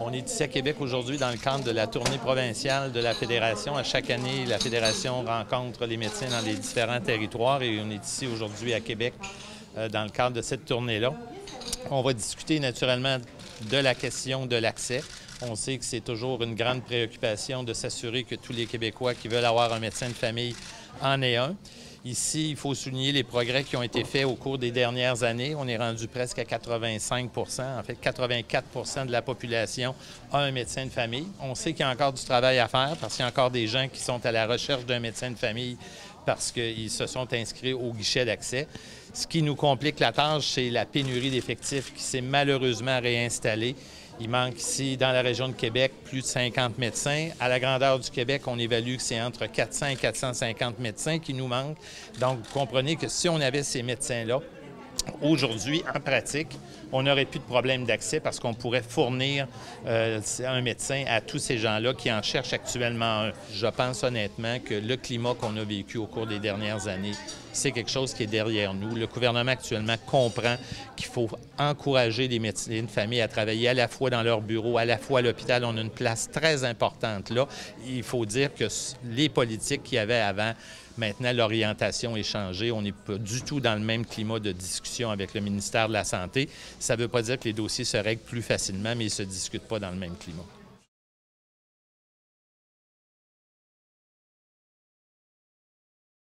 On est ici à Québec aujourd'hui dans le cadre de la tournée provinciale de la Fédération. À chaque année, la Fédération rencontre les médecins dans les différents territoires et on est ici aujourd'hui à Québec dans le cadre de cette tournée-là. On va discuter naturellement de la question de l'accès. On sait que c'est toujours une grande préoccupation de s'assurer que tous les Québécois qui veulent avoir un médecin de famille en aient un. Ici, il faut souligner les progrès qui ont été faits au cours des dernières années. On est rendu presque à 85 %. En fait, 84 % de la population a un médecin de famille. On sait qu'il y a encore du travail à faire parce qu'il y a encore des gens qui sont à la recherche d'un médecin de famille parce qu'ils se sont inscrits au guichet d'accès. Ce qui nous complique la tâche, c'est la pénurie d'effectifs qui s'est malheureusement réinstallée. Il manque ici, dans la région de Québec, plus de 50 médecins. À la grandeur du Québec, on évalue que c'est entre 400 et 450 médecins qui nous manquent. Donc, vous comprenez que si on avait ces médecins-là, aujourd'hui, en pratique, on n'aurait plus de problème d'accès parce qu'on pourrait fournir un médecin à tous ces gens-là qui en cherchent actuellement un. Je pense honnêtement que le climat qu'on a vécu au cours des dernières années, c'est quelque chose qui est derrière nous. Le gouvernement actuellement comprend qu'il faut encourager les médecins de famille à travailler à la fois dans leur bureau, à la fois à l'hôpital. On a une place très importante là. Il faut dire que les politiques qu'il y avait avant, maintenant, l'orientation est changée. On n'est pas du tout dans le même climat de discussion avec le ministère de la Santé. Ça ne veut pas dire que les dossiers se règlent plus facilement, mais ils ne se discutent pas dans le même climat.